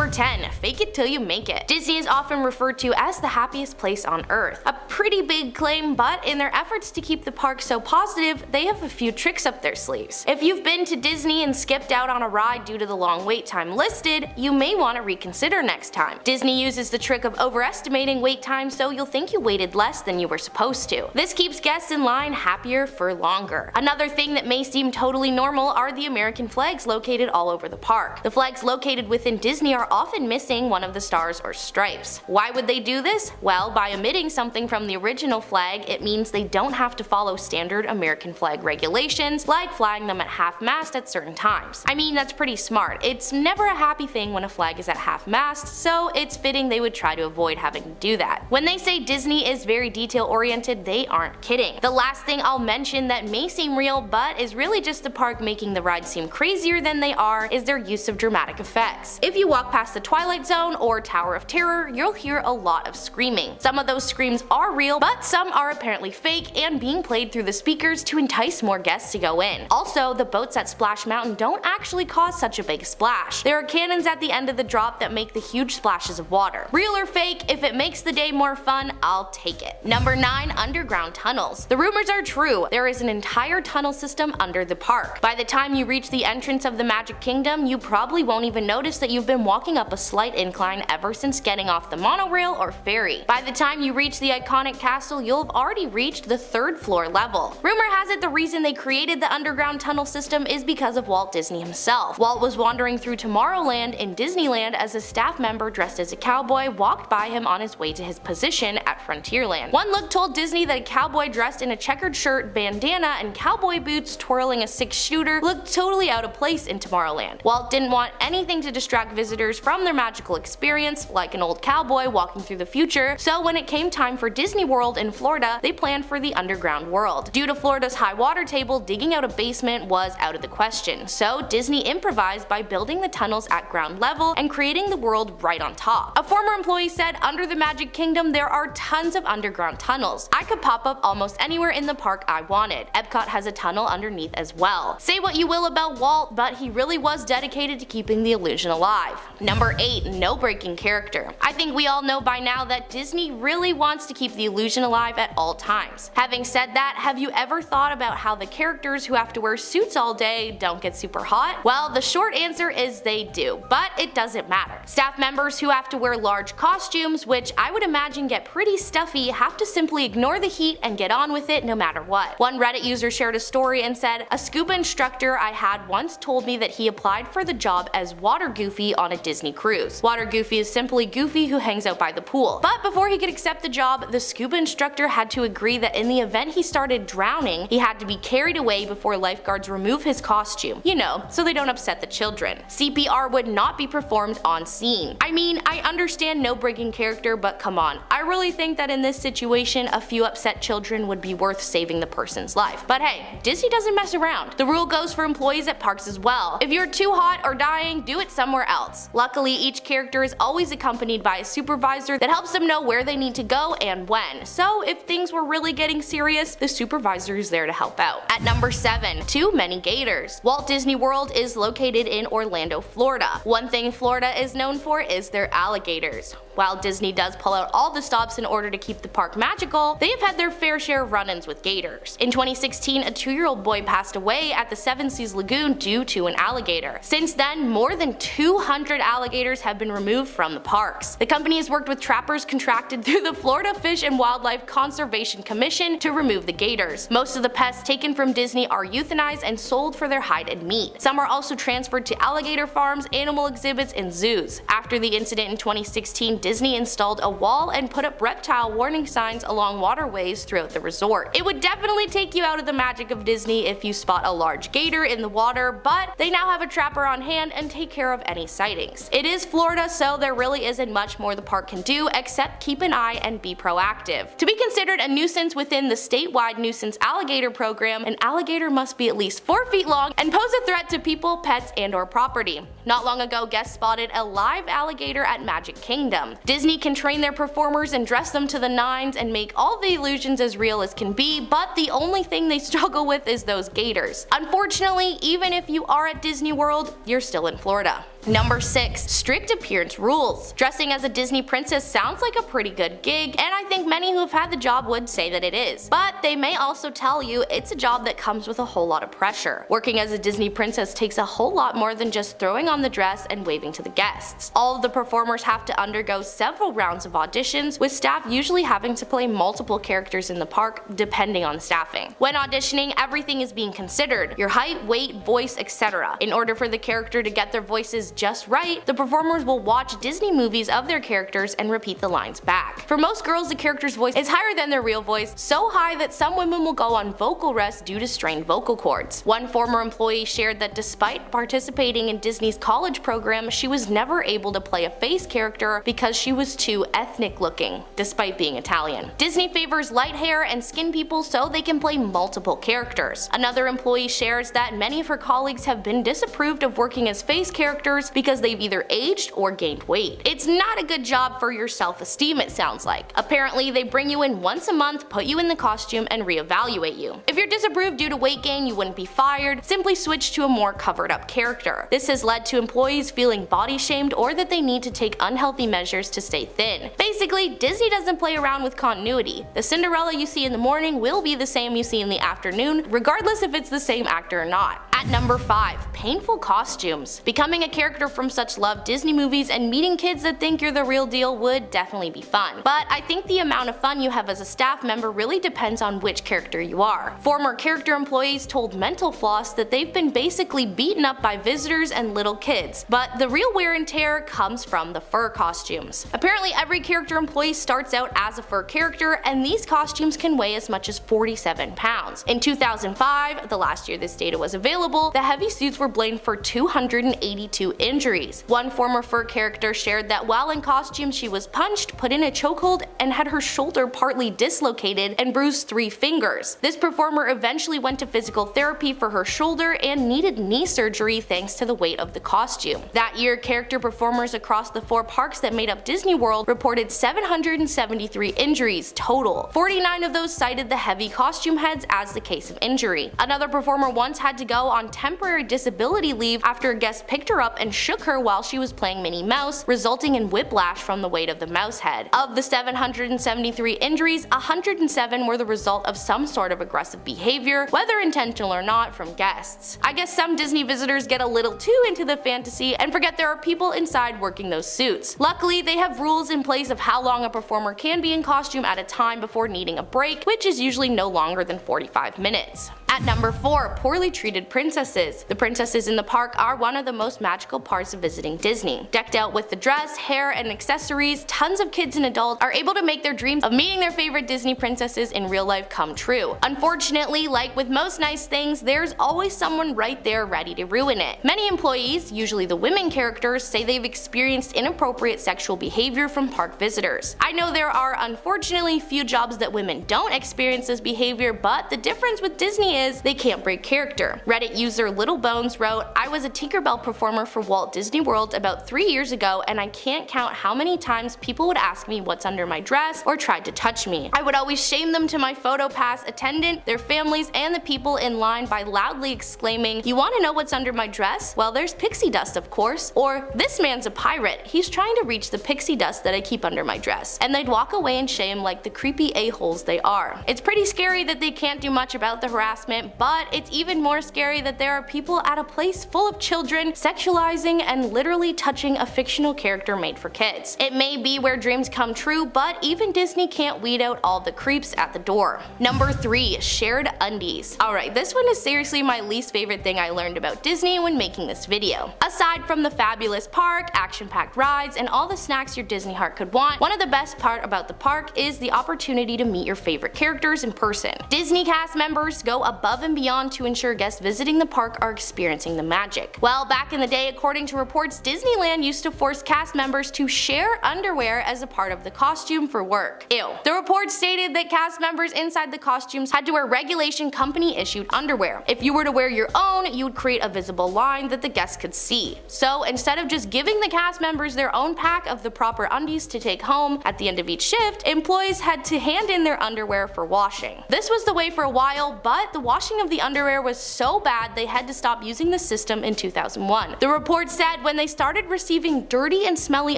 Number 10. Fake it till you make it. Disney is often referred to as the happiest place on earth. A pretty big claim, but in their efforts to keep the park so positive, they have a few tricks up their sleeves. If you've been to Disney and skipped out on a ride due to the long wait time listed, you may want to reconsider next time. Disney uses the trick of overestimating wait time so you'll think you waited less than you were supposed to. This keeps guests in line happier for longer. Another thing that may seem totally normal are the American flags located all over the park. The flags located within Disney are often missing one of the stars or stripes. Why would they do this? Well, by omitting something from the original flag, it means they don't have to follow standard American flag regulations, like flying them at half-mast at certain times. I mean, that's pretty smart. It's never a happy thing when a flag is at half-mast, so it's fitting they would try to avoid having to do that. When they say Disney is very detail-oriented, they aren't kidding. The last thing I'll mention that may seem real, but is really just the park making the rides seem crazier than they are, is their use of dramatic effects. If you walk past the Twilight Zone or Tower of Terror, you'll hear a lot of screaming. Some of those screams are real, but some are apparently fake and being played through the speakers to entice more guests to go in. Also, the boats at Splash Mountain don't actually cause such a big splash. There are cannons at the end of the drop that make the huge splashes of water. Real or fake, if it makes the day more fun, I'll take it. Number 9. Underground tunnels. The rumors are true. There is an entire tunnel system under the park. By the time you reach the entrance of the Magic Kingdom, you probably won't even notice that you've been walking up a slight incline ever since getting off the monorail or ferry. By the time you reach the iconic castle, you'll have already reached the 3rd floor level. Rumor has it the reason they created the underground tunnel system is because of Walt Disney himself. Walt was wandering through Tomorrowland in Disneyland as a staff member dressed as a cowboy walked by him on his way to his position at Frontierland. One look told Disney that a cowboy dressed in a checkered shirt, bandana, and cowboy boots twirling a 6-shooter looked totally out of place in Tomorrowland. Walt didn't want anything to distract visitors from their magical experience, like an old cowboy walking through the future, so when it came time for Disney World in Florida, they planned for the underground world. Due to Florida's high water table, digging out a basement was out of the question, so Disney improvised by building the tunnels at ground level and creating the world right on top. A former employee said, "Under the Magic Kingdom there are tons of underground tunnels. I could pop up almost anywhere in the park I wanted. Epcot has a tunnel underneath as well." Say what you will about Walt, but he really was dedicated to keeping the illusion alive. Number 8. No breaking character. I think we all know by now that Disney really wants to keep the illusion alive at all times. Having said that, have you ever thought about how the characters who have to wear suits all day don't get super hot? Well, the short answer is they do, but it doesn't matter. Staff members who have to wear large costumes, which I would imagine get pretty stuffy, have to simply ignore the heat and get on with it no matter what. One Reddit user shared a story and said, "A scuba instructor I had once told me that he applied for the job as Water Goofy on a Disney cruise. Water Goofy is simply Goofy who hangs out by the pool. But before he could accept the job, the scuba instructor had to agree that in the event he started drowning, he had to be carried away before lifeguards remove his costume. You know, so they don't upset the children. CPR would not be performed on scene." I mean, I understand no breaking character, but come on. I really think that in this situation, a few upset children would be worth saving the person's life. But hey, Disney doesn't mess around. The rule goes for employees at parks as well. If you're too hot or dying, do it somewhere else. Luckily, each character is always accompanied by a supervisor that helps them know where they need to go and when. So if things were really getting serious, the supervisor is there to help out. At number 7. Too many gators. Walt Disney World is located in Orlando, Florida. One thing Florida is known for is their alligators. While Disney does pull out all the stops in order to keep the park magical, they have had their fair share of run-ins with gators. In 2016, a 2-year-old boy passed away at the Seven Seas Lagoon due to an alligator. Since then, more than 200 alligators have been removed from the parks. The company has worked with trappers contracted through the Florida Fish and Wildlife Conservation Commission to remove the gators. Most of the pests taken from Disney are euthanized and sold for their hide and meat. Some are also transferred to alligator farms, animal exhibits, and zoos. After the incident in 2016, Disney installed a wall and put up reptile warning signs along waterways throughout the resort. It would definitely take you out of the magic of Disney if you spot a large gator in the water, but they now have a trapper on hand and take care of any sightings. It is Florida, so there really isn't much more the park can do except keep an eye and be proactive. To be considered a nuisance within the statewide nuisance alligator program, an alligator must be at least 4 feet long and pose a threat to people, pets, and/or property. Not long ago, guests spotted a live alligator at Magic Kingdom. Disney can train their performers and dress them to the nines and make all the illusions as real as can be, but the only thing they struggle with is those gators. Unfortunately, even if you are at Disney World, you're still in Florida. Number 6. Strict appearance rules. Dressing as a Disney princess sounds like a pretty good gig, and I think many who have had the job would say that it is. But they may also tell you it's a job that comes with a whole lot of pressure. Working as a Disney princess takes a whole lot more than just throwing on the dress and waving to the guests. All of the performers have to undergo several rounds of auditions, with staff usually having to play multiple characters in the park depending on the staffing. When auditioning, everything is being considered: your height, weight, voice, etc. In order for the character to get their voices just right, the performers will watch Disney movies of their characters and repeat the lines back. For most girls, the character's voice is higher than their real voice, so high that some women will go on vocal rest due to strained vocal cords. One former employee shared that despite participating in Disney's college program, she was never able to play a face character because she was too ethnic looking, despite being Italian. Disney favors light hair and skin people so they can play multiple characters. Another employee shares that many of her colleagues have been disapproved of working as face characters because they've either aged or gained weight. It's not a good job for your self-esteem, it sounds like. Apparently, they bring you in once a month, put you in the costume, and reevaluate you. If you're disapproved due to weight gain, you wouldn't be fired, simply switch to a more covered up character. This has led to employees feeling body shamed or that they need to take unhealthy measures to stay thin. Basically, Disney doesn't play around with continuity. The Cinderella you see in the morning will be the same you see in the afternoon, regardless if it's the same actor or not. At number 5. Painful costumes. Becoming a character from such loved Disney movies and meeting kids that think you're the real deal would definitely be fun. But I think the amount of fun you have as a staff member really depends on which character you are. Former character employees told Mental Floss that they've been basically beaten up by visitors and little kids, but the real wear and tear comes from the fur costumes. Apparently every character employee starts out as a fur character, and these costumes can weigh as much as 47 pounds. In 2005, the last year this data was available, the heavy suits were blamed for 282 injuries. One former fur character shared that while in costume she was punched, put in a chokehold, and had her shoulder partly dislocated and bruised 3 fingers. This performer eventually went to physical therapy for her shoulder and needed knee surgery thanks to the weight of the costume. That year, character performers across the 4 parks that made up Disney World reported 773 injuries total. 49 of those cited the heavy costume heads as the case of injury. Another performer once had to go on temporary disability leave after a guest picked her up and shook her while she was playing Minnie Mouse, resulting in whiplash from the weight of the mouse head. Of the 773 injuries, 107 were the result of some sort of aggressive behavior, whether intentional or not, from guests. I guess some Disney visitors get a little too into the fantasy and forget there are people inside working those suits. Luckily, they have rules in place of how long a performer can be in costume at a time before needing a break, which is usually no longer than 45 minutes. At number 4. Poorly treated princesses. The princesses in the park are one of the most magical parts of visiting Disney. Decked out with the dress, hair, and accessories, tons of kids and adults are able to make their dreams of meeting their favorite Disney princesses in real life come true. Unfortunately, like with most nice things, there's always someone right there ready to ruin it. Many employees, usually the women characters, say they've experienced inappropriate sexual behavior from park visitors. I know there are unfortunately few jobs that women don't experience this behavior, but the difference with Disney is they can't break character. Reddit user Little Bones wrote, "I was a Tinkerbell performer for Walt Disney World about 3 years ago, and I can't count how many times people would ask me what's under my dress or tried to touch me. I would always shame them to my PhotoPass attendant, their families, and the people in line by loudly exclaiming, 'You want to know what's under my dress? Well, there's pixie dust, of course,' or 'This man's a pirate, he's trying to reach the pixie dust that I keep under my dress,' and they'd walk away in shame like the creepy a-holes they are. It's pretty scary that they can't do much about the harassment, but it's even more scary that there are people at a place full of children sexualizing and literally touching a fictional character made for kids. It may be where dreams come true, but even Disney can't weed out all the creeps at the door." Number 3. Shared undies. Alright, this one is seriously my least favorite thing I learned about Disney when making this video. Aside from the fabulous park, action-packed rides, and all the snacks your Disney heart could want, one of the best part about the park is the opportunity to meet your favorite characters in person. Disney cast members go above and beyond to ensure guests visiting the park are experiencing the magic. Well, back in the day, according to reports, Disneyland used to force cast members to share underwear as a part of the costume for work. Ew. The report stated that cast members inside the costumes had to wear regulation company-issued underwear. If you were to wear your own, you would create a visible line that the guests could see. So instead of just giving the cast members their own pack of the proper undies to take home at the end of each shift, employees had to hand in their underwear for washing. This was the way for a while, but the washing of the underwear was so bad they had to stop using the system in 2001. The report said when they started receiving dirty and smelly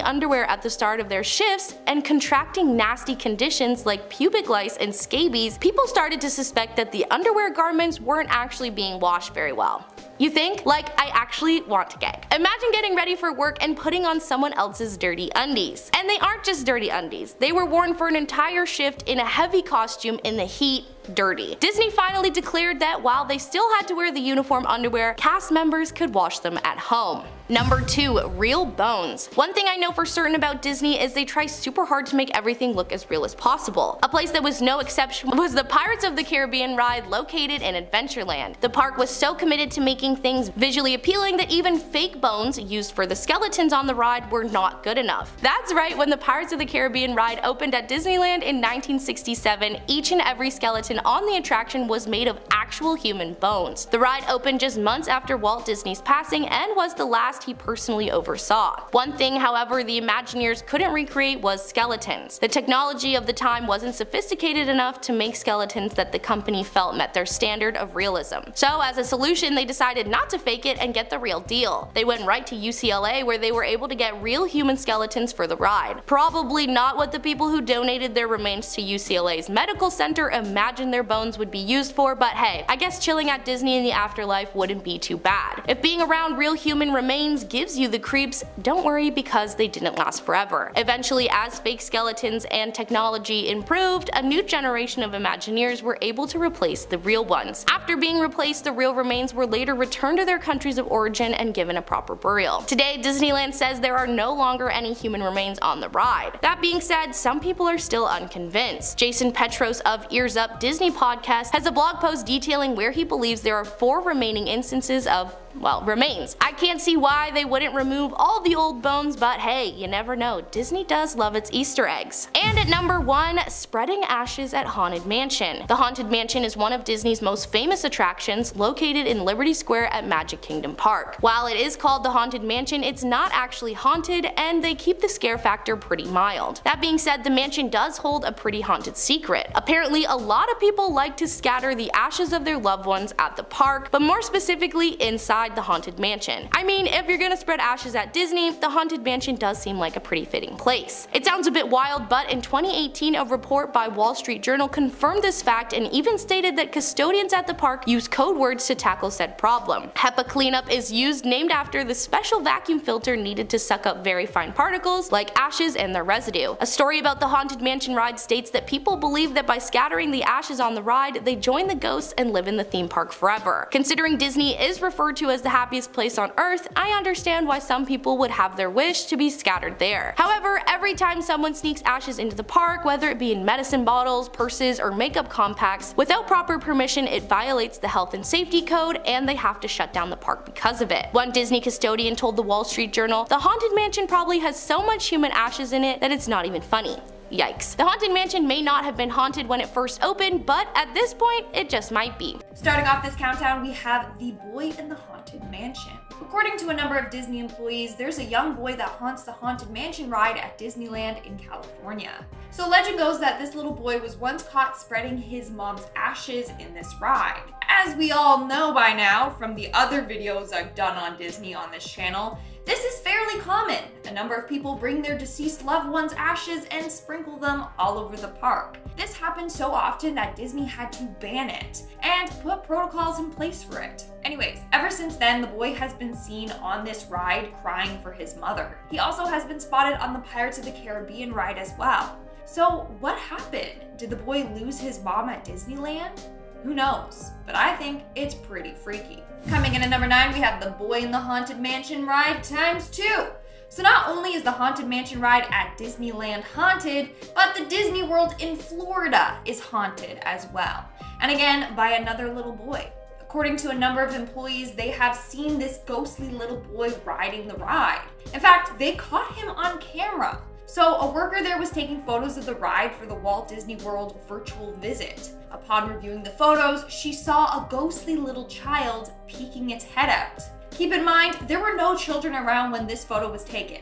underwear at the start of their shifts and contracting nasty conditions like pubic lice and scabies, people started to suspect that the underwear garments weren't actually being washed very well. You think? Like, I actually want to gag. Imagine getting ready for work and putting on someone else's dirty undies. And they aren't just dirty undies. They were worn for an entire shift in a heavy costume in the heat, dirty. Disney finally declared that while they still had to wear the uniform underwear, cast members could wash them at home. Number 2. Real bones. One thing I know for certain about Disney is they try super hard to make everything look as real as possible. A place that was no exception was the Pirates of the Caribbean ride located in Adventureland. The park was so committed to making things visually appealing that even fake bones used for the skeletons on the ride were not good enough. That's right, when the Pirates of the Caribbean ride opened at Disneyland in 1967, each and every skeleton on the attraction was made of actual human bones. The ride opened just months after Walt Disney's passing and was the last he personally oversaw. One thing, however, the Imagineers couldn't recreate was skeletons. The technology of the time wasn't sophisticated enough to make skeletons that the company felt met their standard of realism. So as a solution, they decided not to fake it and get the real deal. They went right to UCLA where they were able to get real human skeletons for the ride. Probably not what the people who donated their remains to UCLA's medical center imagined their bones would be used for, but hey, I guess chilling at Disney in the afterlife wouldn't be too bad. If being around real human remains gives you the creeps, don't worry because they didn't last forever. Eventually, as fake skeletons and technology improved, a new generation of Imagineers were able to replace the real ones. After being replaced, the real remains were later returned to their countries of origin and given a proper burial. Today, Disneyland says there are no longer any human remains on the ride. That being said, some people are still unconvinced. Jason Petros of Ears Up Disney podcast has a blog post detailing where he believes there are 4 remaining instances of remains. I can't see why they wouldn't remove all the old bones, but hey, you never know. Disney does love its Easter eggs. And at number 1, spreading ashes at Haunted Mansion. The Haunted Mansion is one of Disney's most famous attractions, located in Liberty Square at Magic Kingdom Park. While it is called the Haunted Mansion, it's not actually haunted, and they keep the scare factor pretty mild. That being said, the mansion does hold a pretty haunted secret. Apparently, a lot of people like to scatter the ashes of their loved ones at the park, but more specifically inside the Haunted Mansion. I mean, if you're gonna spread ashes at Disney, the Haunted Mansion does seem like a pretty fitting place. It sounds a bit wild, but in 2018 a report by Wall Street Journal confirmed this fact and even stated that custodians at the park use code words to tackle said problem. HEPA cleanup is used, named after the special vacuum filter needed to suck up very fine particles like ashes and their residue. A story about the Haunted Mansion ride states that people believe that by scattering the ashes on the ride, they join the ghosts and live in the theme park forever. Considering Disney is referred to as the happiest place on earth, I understand why some people would have their wish to be scattered there. However, every time someone sneaks ashes into the park, whether it be in medicine bottles, purses, or makeup compacts, without proper permission, it violates the health and safety code and they have to shut down the park because of it. One Disney custodian told the Wall Street Journal, "The Haunted Mansion probably has so much human ashes in it that it's not even funny." Yikes. The Haunted Mansion may not have been haunted when it first opened, but at this point, it just might be. Starting off this countdown, we have the boy in the Haunted Mansion. According to a number of Disney employees, there's a young boy that haunts the Haunted Mansion ride at Disneyland in California. So legend goes that this little boy was once caught spreading his mom's ashes in this ride. As we all know by now from the other videos I've done on Disney on this channel, this is fairly common. A number of people bring their deceased loved ones' ashes and sprinkle them all over the park. This happened so often that Disney had to ban it and put protocols in place for it. Anyways, ever since then, the boy has been seen on this ride crying for his mother. He also has been spotted on the Pirates of the Caribbean ride as well. So what happened? Did the boy lose his mom at Disneyland? Who knows? But I think it's pretty freaky. Coming in at number 9, we have the Boy in the Haunted Mansion ride ×2. So not only is the Haunted Mansion ride at Disneyland haunted, but the Disney World in Florida is haunted as well. And again, by another little boy. According to a number of employees, they have seen this ghostly little boy riding the ride. In fact, they caught him on camera. So a worker there was taking photos of the ride for the Walt Disney World virtual visit. Upon reviewing the photos, she saw a ghostly little child peeking its head out. Keep in mind, there were no children around when this photo was taken.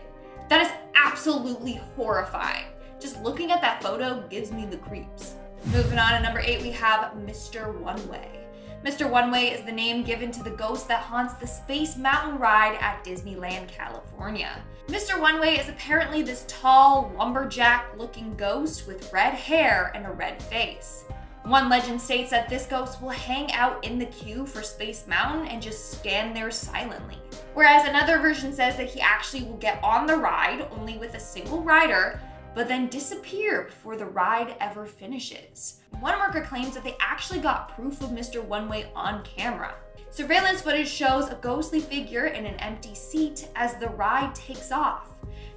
That is absolutely horrifying. Just looking at that photo gives me the creeps. Moving on to number 8, we have Mr. One Way. Mr. One-Way is the name given to the ghost that haunts the Space Mountain ride at Disneyland, California. Mr. One-Way is apparently this tall, lumberjack-looking ghost with red hair and a red face. One legend states that this ghost will hang out in the queue for Space Mountain and just stand there silently. Whereas another version says that he actually will get on the ride only with a single rider, but then disappear before the ride ever finishes. One worker claims that they actually got proof of Mr. One-Way on camera. Surveillance footage shows a ghostly figure in an empty seat as the ride takes off.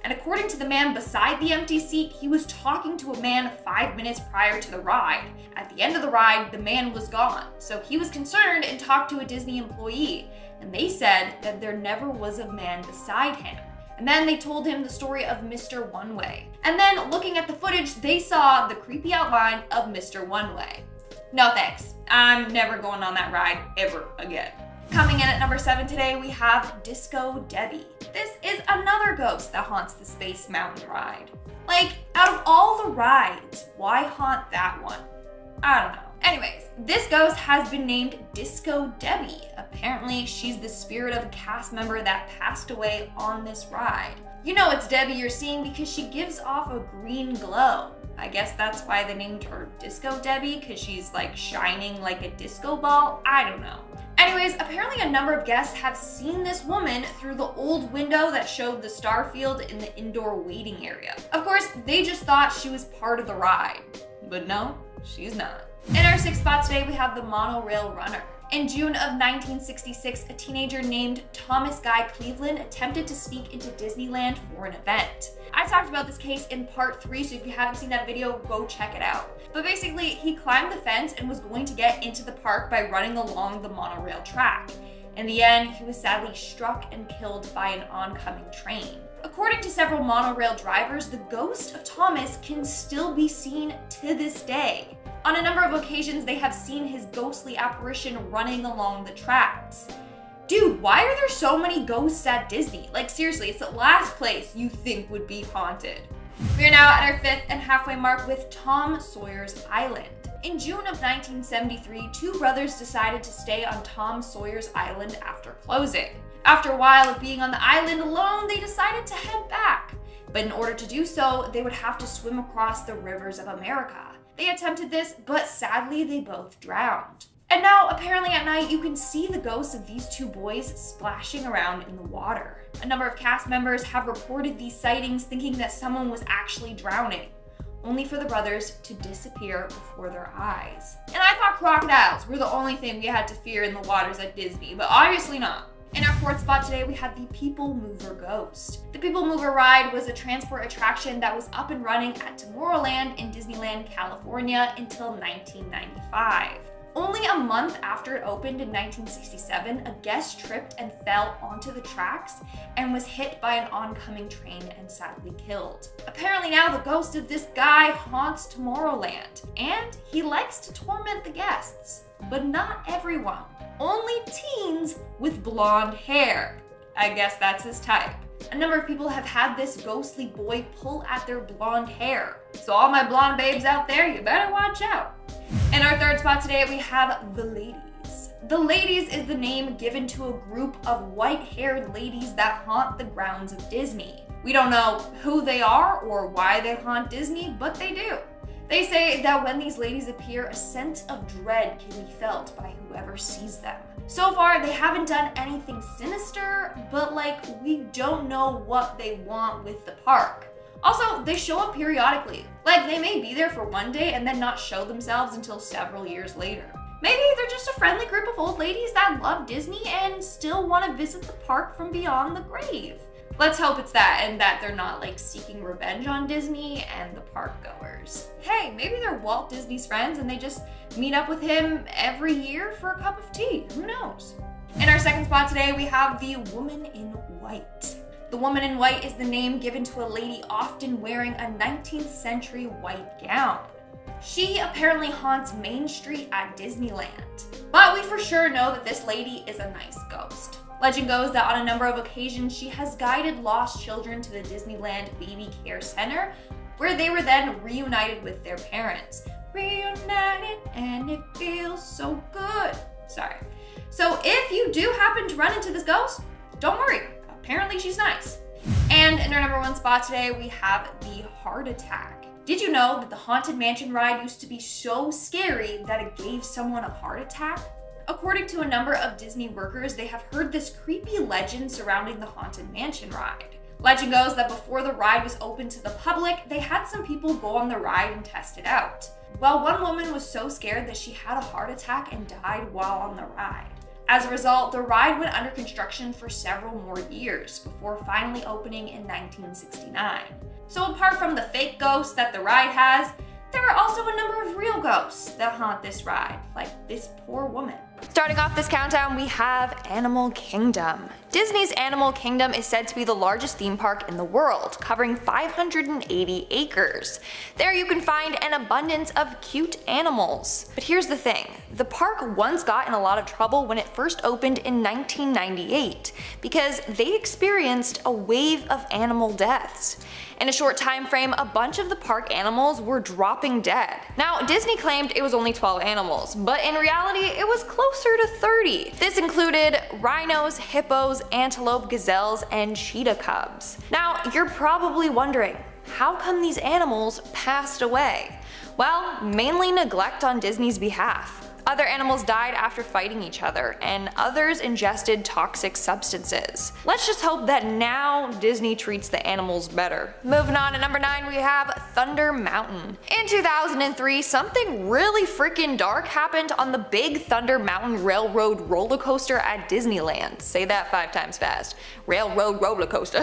And according to the man beside the empty seat, he was talking to a man 5 minutes prior to the ride. At the end of the ride, the man was gone. So he was concerned and talked to a Disney employee, and they said that there never was a man beside him. And then they told him the story of Mr. One-Way. And then looking at the footage, they saw the creepy outline of Mr. One-Way. No thanks. I'm never going on that ride ever again. Coming in at number 7 today, we have Disco Debbie. This is another ghost that haunts the Space Mountain ride. Like, out of all the rides, why haunt that one? I don't know. Anyways, this ghost has been named Disco Debbie. Apparently, she's the spirit of a cast member that passed away on this ride. You know it's Debbie you're seeing because she gives off a green glow. I guess that's why they named her Disco Debbie, because she's like shining like a disco ball. I don't know. Anyways, apparently a number of guests have seen this woman through the old window that showed the star field in the indoor waiting area. Of course, they just thought she was part of the ride, but no, she's not. In our 6th spot today, we have the monorail runner. In June of 1966, a teenager named Thomas Guy Cleveland attempted to sneak into Disneyland for an event. I talked about this case in part 3, so if you haven't seen that video, go check it out. But basically, he climbed the fence and was going to get into the park by running along the monorail track. In the end, he was sadly struck and killed by an oncoming train. According to several monorail drivers, the ghost of Thomas can still be seen to this day. On a number of occasions, they have seen his ghostly apparition running along the tracks. Dude, why are there so many ghosts at Disney? Like seriously, it's the last place you think would be haunted. We are now at our 5th and halfway mark with Tom Sawyer's Island. In June of 1973, 2 brothers decided to stay on Tom Sawyer's Island after closing. After a while of being on the island alone, they decided to head back. But in order to do so, they would have to swim across the rivers of America. They attempted this, but sadly they both drowned. And now, apparently at night, you can see the ghosts of these 2 boys splashing around in the water. A number of cast members have reported these sightings thinking that someone was actually drowning, only for the brothers to disappear before their eyes. And I thought crocodiles were the only thing we had to fear in the waters at Disney, but obviously not. In our 4th spot today, we have the People Mover Ghost. The People Mover ride was a transport attraction that was up and running at Tomorrowland in Disneyland, California until 1995. Only a month after it opened in 1967, a guest tripped and fell onto the tracks and was hit by an oncoming train and sadly killed. Apparently now the ghost of this guy haunts Tomorrowland, and he likes to torment the guests, but not everyone. Only teens with blonde hair. I guess that's his type. A number of people have had this ghostly boy pull at their blonde hair. So all my blonde babes out there, you better watch out. In our 3rd spot today, we have the Ladies. The Ladies is the name given to a group of white-haired ladies that haunt the grounds of Disney. We don't know who they are or why they haunt Disney, but they do. They say that when these ladies appear, a sense of dread can be felt by whoever sees them. So far, they haven't done anything sinister, but we don't know what they want with the park. Also, they show up periodically. They may be there for one day and then not show themselves until several years later. Maybe they're just a friendly group of old ladies that love Disney and still want to visit the park from beyond the grave. Let's hope it's that, and that they're not seeking revenge on Disney and the park goers. Hey, maybe they're Walt Disney's friends and they just meet up with him every year for a cup of tea. Who knows? In our 2nd spot today, we have the Woman in White. The Woman in White is the name given to a lady often wearing a 19th century white gown. She apparently haunts Main Street at Disneyland, but we for sure know that this lady is a nice ghost. Legend goes that on a number of occasions, she has guided lost children to the Disneyland Baby Care Center, where they were then reunited with their parents. Reunited and it feels so good. Sorry. So if you do happen to run into this ghost, don't worry. Apparently she's nice. And in our number 1 spot today, we have the heart attack. Did you know that the Haunted Mansion ride used to be so scary that it gave someone a heart attack? According to a number of Disney workers, they have heard this creepy legend surrounding the Haunted Mansion ride. Legend goes that before the ride was open to the public, they had some people go on the ride and test it out. Well, one woman was so scared that she had a heart attack and died while on the ride. As a result, the ride went under construction for several more years before finally opening in 1969. So apart from the fake ghosts that the ride has, there are also a number of real ghosts that haunt this ride, like this poor woman. Starting off this countdown, we have Animal Kingdom. Disney's Animal Kingdom is said to be the largest theme park in the world, covering 580 acres. There you can find an abundance of cute animals. But here's the thing, the park once got in a lot of trouble when it first opened in 1998 because they experienced a wave of animal deaths. In a short time frame, a bunch of the park animals were dropping dead. Now, Disney claimed it was only 12 animals, but in reality, it was closer to 30. This included rhinos, hippos, antelope, gazelles, and cheetah cubs. Now, you're probably wondering, how come these animals passed away? Well, mainly neglect on Disney's behalf. Other animals died after fighting each other, and others ingested toxic substances. Let's just hope that now Disney treats the animals better. Moving on to number 9, we have Thunder Mountain. In 2003, something really freaking dark happened on the Big Thunder Mountain Railroad roller coaster at Disneyland. Say that 5 times fast. Railroad roller coaster.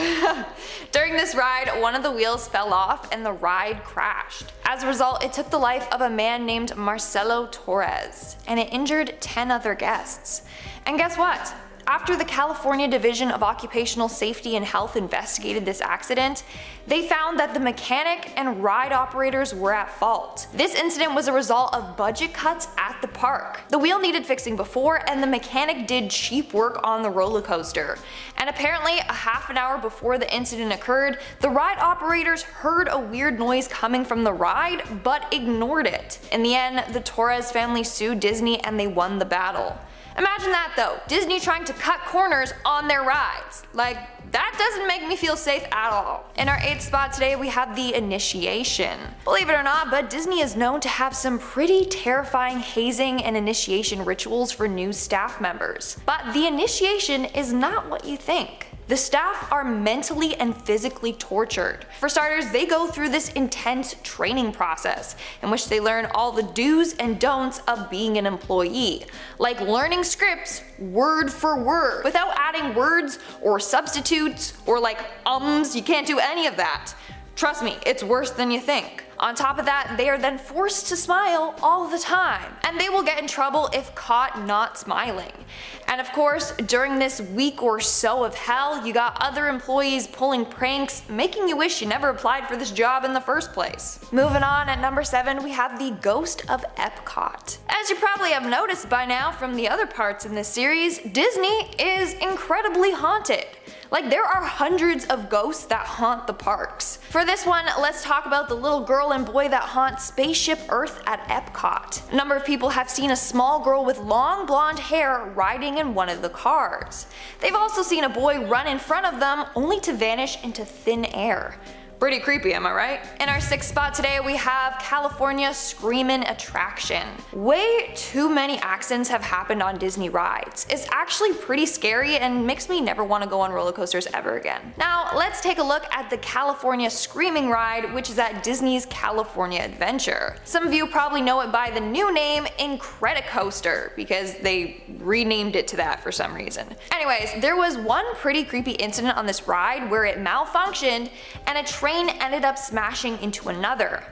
During this ride, one of the wheels fell off and the ride crashed. As a result, it took the life of a man named Marcelo Torres, and it injured 10 other guests. And guess what? After the California Division of Occupational Safety and Health investigated this accident, they found that the mechanic and ride operators were at fault. This incident was a result of budget cuts at the park. The wheel needed fixing before, and the mechanic did cheap work on the roller coaster. And apparently, a half an hour before the incident occurred, the ride operators heard a weird noise coming from the ride, but ignored it. In the end, the Torres family sued Disney and they won the battle. Imagine that though, Disney trying to cut corners on their rides. Like, that doesn't make me feel safe at all. In our 8th spot today, we have the Initiation. Believe it or not, but Disney is known to have some pretty terrifying hazing and initiation rituals for new staff members. But the initiation is not what you think. The staff are mentally and physically tortured. For starters, they go through this intense training process in which they learn all the do's and don'ts of being an employee, like learning scripts word for word without adding words or substitutes or like ums. You can't do any of that. Trust me, it's worse than you think. On top of that, they are then forced to smile all the time, and they will get in trouble if caught not smiling. And of course, during this week or so of hell, you got other employees pulling pranks, making you wish you never applied for this job in the first place. Moving on, at number 7, we have the Ghost of Epcot. As you probably have noticed by now from the other parts in this series, Disney is incredibly haunted. Like, there are hundreds of ghosts that haunt the parks. For this one, let's talk about the little girl and boy that haunt Spaceship Earth at Epcot. A number of people have seen a small girl with long blonde hair riding in one of the cars. They've also seen a boy run in front of them only to vanish into thin air. Pretty creepy, am I right? In our 6th spot today, we have California Screamin' Attraction. Way too many accidents have happened on Disney rides. It's actually pretty scary and makes me never want to go on roller coasters ever again. Now, let's take a look at the California Screaming ride, which is at Disney's California Adventure. Some of you probably know it by the new name Incredicoaster, because they renamed it to that for some reason. Anyways, there was one pretty creepy incident on this ride where it malfunctioned and a train ended up smashing into another.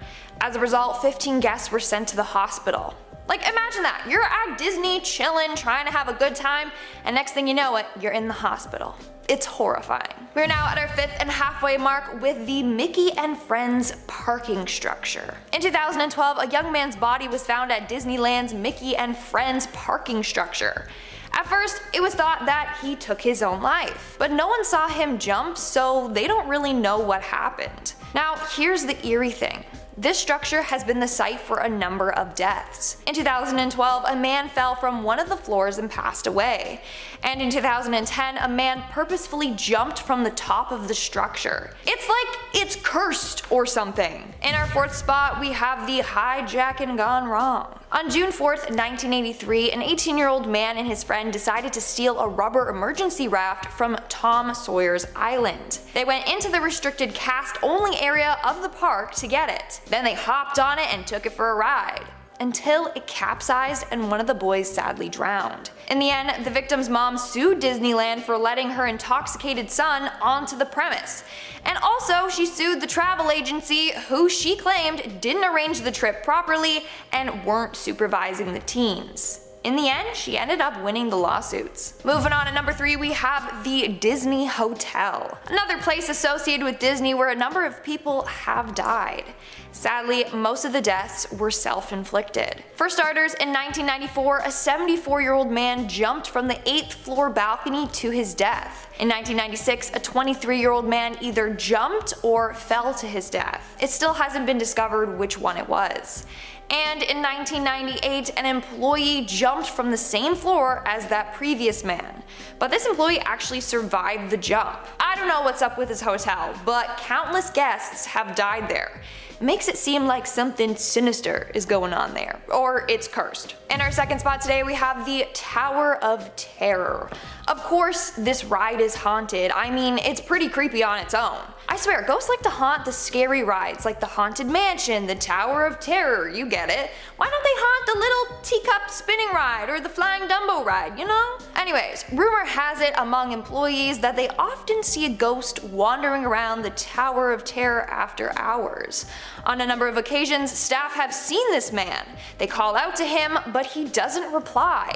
As a result, 15 guests were sent to the hospital. Like, imagine that, you're at Disney chilling, trying to have a good time, and next thing you know it, you're in the hospital. It's horrifying. We're now at our 5th and halfway mark with the Mickey and Friends parking structure. In 2012, a young man's body was found at Disneyland's Mickey and Friends parking structure. At first, it was thought that he took his own life, but no one saw him jump, so they don't really know what happened. Now, here's the eerie thing. This structure has been the site for a number of deaths. In 2012, a man fell from one of the floors and passed away. And in 2010, a man purposefully jumped from the top of the structure. It's like it's cursed or something. In our fourth spot, we have the hijacking gone wrong. On June 4th, 1983, an 18-year-old man and his friend decided to steal a rubber emergency raft from Tom Sawyer's Island. They went into the restricted cast-only area of the park to get it. Then they hopped on it and took it for a ride, until it capsized and one of the boys sadly drowned. In the end, the victim's mom sued Disneyland for letting her intoxicated son onto the premise. And also, she sued the travel agency, who she claimed didn't arrange the trip properly and weren't supervising the teens. In the end, she ended up winning the lawsuits. Moving on to number 3, we have the Disney Hotel, another place associated with Disney where a number of people have died. Sadly, most of the deaths were self-inflicted. For starters, in 1994, a 74-year-old man jumped from the 8th floor balcony to his death. In 1996, a 23-year-old man either jumped or fell to his death. It still hasn't been discovered which one it was. And in 1998, an employee jumped from the same floor as that previous man. But this employee actually survived the jump. I don't know what's up with this hotel, but countless guests have died there. It makes it seem like something sinister is going on there, or it's cursed. In our second spot today, we have the Tower of Terror. Of course, this ride is haunted. I mean, it's pretty creepy on its own. I swear, ghosts like to haunt the scary rides like the Haunted Mansion, the Tower of Terror, you get it. Why don't they haunt the little teacup spinning ride or the Flying Dumbo ride, you know? Anyways, rumor has it among employees that they often see a ghost wandering around the Tower of Terror after hours. On a number of occasions, staff have seen this man. They call out to him, but he doesn't reply.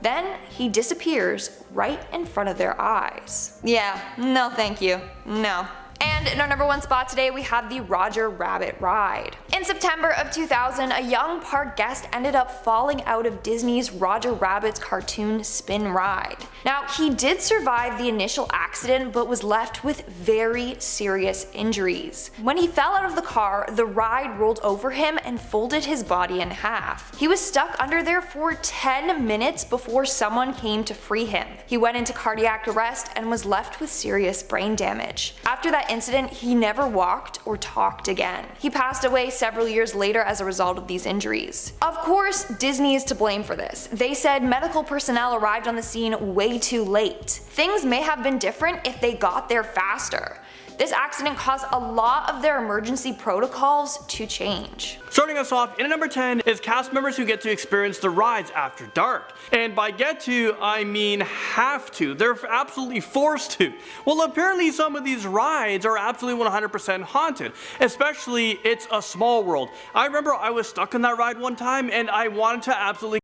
Then he disappears right in front of their eyes. Yeah, no thank you, no. And in our number 1 spot today, we have the Roger Rabbit ride. In September of 2000, a young park guest ended up falling out of Disney's Roger Rabbit's cartoon spin ride. Now, he did survive the initial accident, but was left with very serious injuries. When he fell out of the car, the ride rolled over him and folded his body in half. He was stuck under there for 10 minutes before someone came to free him. He went into cardiac arrest and was left with serious brain damage. After that incident, he never walked or talked again. He passed away several years later as a result of these injuries. Of course, Disney is to blame for this. They said medical personnel arrived on the scene way too late. Things may have been different if they got there faster. This accident caused a lot of their emergency protocols to change. Starting us off, in at number 10 is cast members who get to experience the rides after dark. And by get to, I mean have to. They're absolutely forced to. Well, apparently some of these rides are absolutely 100% haunted. Especially It's a Small World. I remember I was stuck on that ride one time and I wanted to absolutely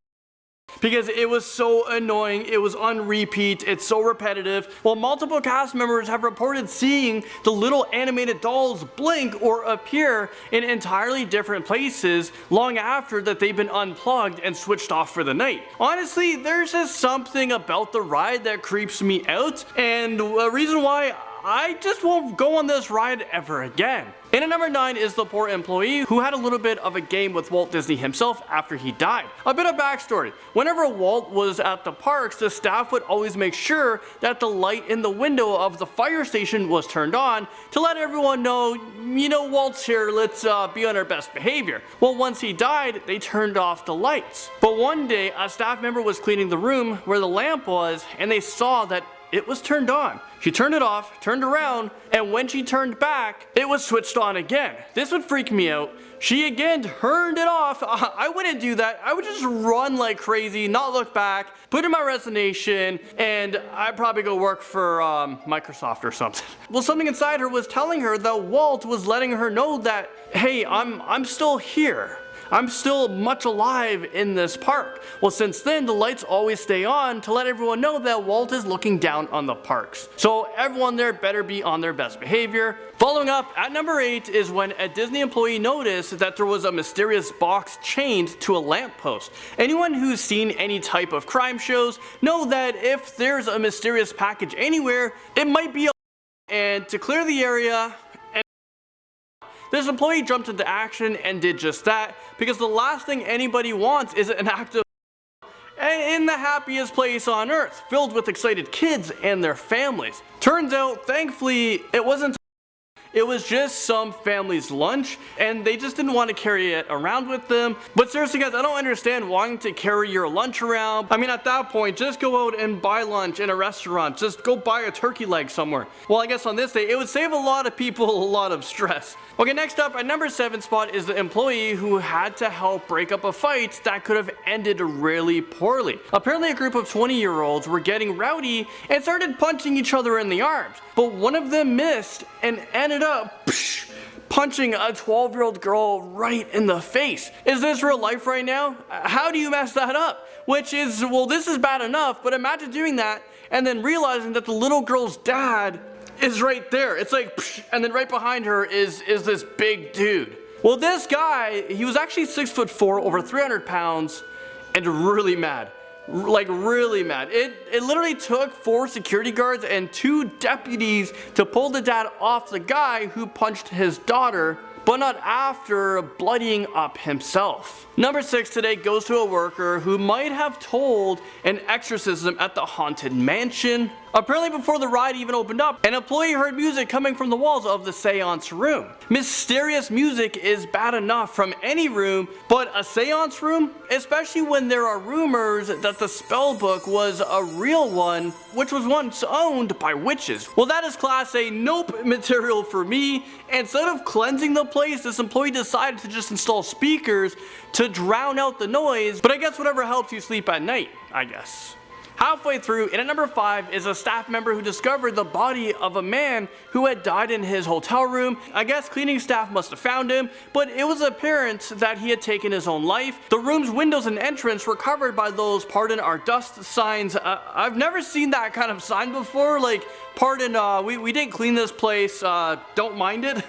because it was so annoying, it was on repeat, it's so repetitive. Well, multiple cast members have reported seeing the little animated dolls blink or appear in entirely different places long after that they've been unplugged and switched off for the night. Honestly, there's just something about the ride that creeps me out, and a reason why I just won't go on this ride ever again. In at number 9 is the poor employee who had a little bit of a game with Walt Disney himself after he died. A bit of backstory. Whenever Walt was at the parks, the staff would always make sure that the light in the window of the fire station was turned on to let everyone know, you know, Walt's here, let's be on our best behavior. Well, once he died, they turned off the lights. But one day, a staff member was cleaning the room where the lamp was, and they saw that it was turned on. She turned it off, turned around, and when she turned back, it was switched on again. This would freak me out. She again turned it off. I wouldn't do that. I would just run like crazy, not look back, put in my resignation, and I'd probably go work for Microsoft or something. Well, something inside her was telling her that Walt was letting her know that, hey, I'm still here. I'm still much alive in this park. Well, since then, the lights always stay on to let everyone know that Walt is looking down on the parks. So everyone there better be on their best behavior. Following up, at number 8 is when a Disney employee noticed that there was a mysterious box chained to a lamppost. Anyone who's seen any type of crime shows know that if there's a mysterious package anywhere, it might be a and to clear the area, This employee jumped into action and did just that, because the last thing anybody wants is an act of in the happiest place on earth, filled with excited kids and their families. Turns out, thankfully, it was just some family's lunch, and they just didn't want to carry it around with them. But seriously guys, I don't understand wanting to carry your lunch around. I mean, at that point, just go out and buy lunch in a restaurant. Just go buy a turkey leg somewhere. Well, I guess on this day, it would save a lot of people a lot of stress. Okay, next up, at number 7 spot is the employee who had to help break up a fight that could have ended really poorly. Apparently, a group of 20-year-olds were getting rowdy and started punching each other in the arms. But one of them missed and ended up punching a 12-year-old girl right in the face. Is this real life right now? How do you mess that up? Which is, well, this is bad enough, but imagine doing that and then realizing that the little girl's dad is right there. It's like, and then right behind her is this big dude. Well, this guy, he was actually 6'4", over 300 pounds, and really mad. Like really mad. It literally took 4 security guards and 2 deputies to pull the dad off the guy who punched his daughter, but not after bloodying up himself. Number 6 today goes to a worker who might have told an exorcism at the Haunted Mansion. Apparently before the ride even opened up, an employee heard music coming from the walls of the seance room. Mysterious music is bad enough from any room, but a seance room? Especially when there are rumors that the spell book was a real one, which was once owned by witches. Well, that is class A nope material for me. Instead of cleansing the place, this employee decided to just install speakers to drown out the noise, but I guess whatever helps you sleep at night, I guess. Halfway through, and at number 5 is a staff member who discovered the body of a man who had died in his hotel room. I guess cleaning staff must have found him, but it was apparent that he had taken his own life. The room's windows and entrance were covered by those "Pardon our dust" signs. I've never seen that kind of sign before, like, "Pardon, we didn't clean this place, don't mind it."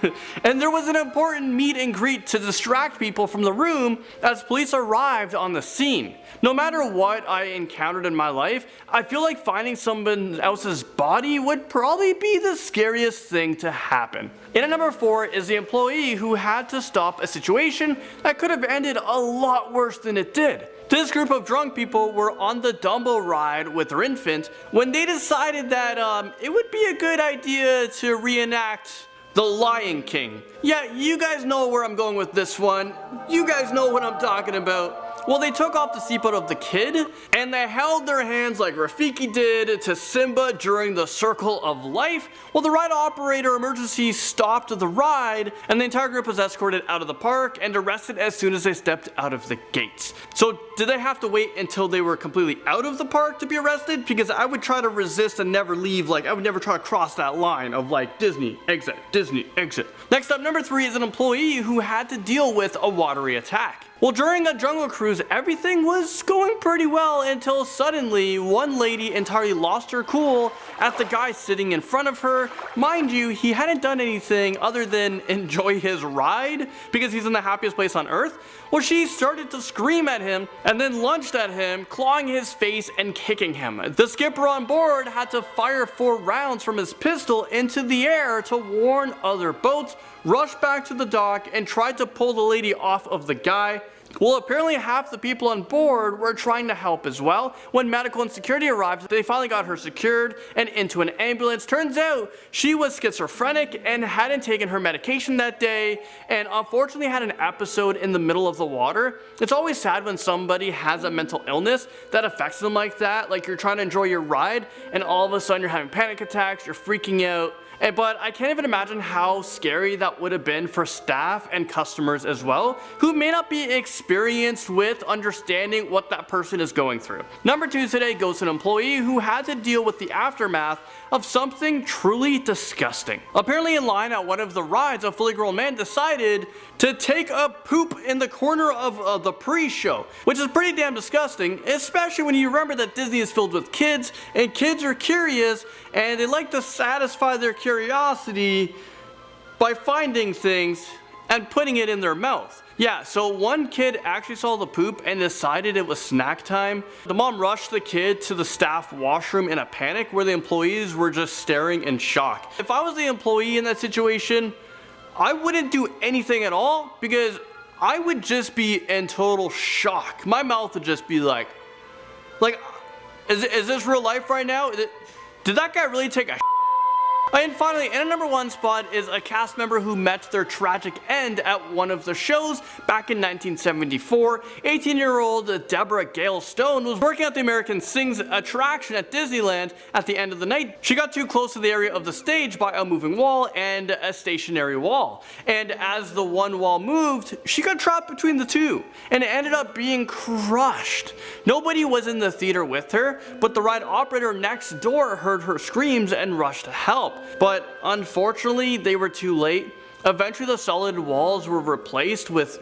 And there was an important meet and greet to distract people from the room as police arrived on the scene. No matter what I encountered in my life, I feel like finding someone else's body would probably be the scariest thing to happen. And at number 4 is the employee who had to stop a situation that could have ended a lot worse than it did. This group of drunk people were on the Dumbo ride with their infant when they decided that it would be a good idea to reenact The Lion King. Yeah, you guys know where I'm going with this one. You guys know what I'm talking about. Well, they took off the seatbelt of the kid, and they held their hands like Rafiki did to Simba during the Circle of Life. Well, the ride operator emergency stopped the ride, and the entire group was escorted out of the park and arrested as soon as they stepped out of the gates. So, did they have to wait until they were completely out of the park to be arrested? Because I would try to resist and never leave, like, I would never try to cross that line of, like, Disney, exit, Disney, exit. Next up, number 3 is an employee who had to deal with a watery attack. Well, during a jungle cruise, everything was going pretty well until suddenly one lady entirely lost her cool at the guy sitting in front of her. Mind you, he hadn't done anything other than enjoy his ride because he's in the happiest place on earth. Well, she started to scream at him and then lunged at him, clawing his face and kicking him. The skipper on board had to fire 4 rounds from his pistol into the air to warn other boats, rushed back to the dock, and tried to pull the lady off of the guy. Well, apparently half the people on board were trying to help as well. When medical and security arrived, they finally got her secured and into an ambulance. Turns out she was schizophrenic and hadn't taken her medication that day, and unfortunately had an episode in the middle of the water. It's always sad when somebody has a mental illness that affects them like that, like you're trying to enjoy your ride and all of a sudden you're having panic attacks, you're freaking out. But I can't even imagine how scary that would have been for staff and customers as well, who may not be experienced with understanding what that person is going through. Number 2 today goes to an employee who had to deal with the aftermath of something truly disgusting. Apparently in line at one of the rides, a fully grown man decided to take a poop in the corner of the pre-show, which is pretty damn disgusting, especially when you remember that Disney is filled with kids, and kids are curious, and they like to satisfy their curiosity by finding things and putting it in their mouth. Yeah, so one kid actually saw the poop and decided it was snack time. The mom rushed the kid to the staff washroom in a panic where the employees were just staring in shock. If I was the employee in that situation, I wouldn't do anything at all because I would just be in total shock. My mouth would just be like, is this real life right now? Did that guy really take a And finally, in a number 1 spot is a cast member who met their tragic end at one of the shows back in 1974. 18-year-old Deborah Gale Stone was working at the American Sings attraction at Disneyland at the end of the night. She got too close to the area of the stage by a moving wall and a stationary wall. And as the one wall moved, she got trapped between the two and ended up being crushed. Nobody was in the theater with her, but the ride operator next door heard her screams and rushed to help. But unfortunately, they were too late. Eventually, the solid walls were replaced with,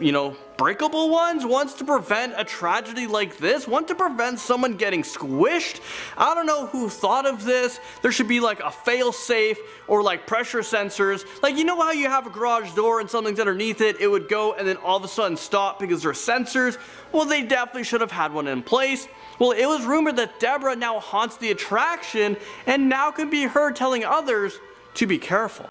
breakable ones to prevent a tragedy like this, one to prevent someone getting squished. I don't know who thought of this. There should be like a fail safe or like pressure sensors. Like, you know how you have a garage door and something's underneath it, it would go and then all of a sudden stop because there are sensors? Well, they definitely should have had one in place. Well, it was rumored that Deborah now haunts the attraction and now can be heard telling others to be careful.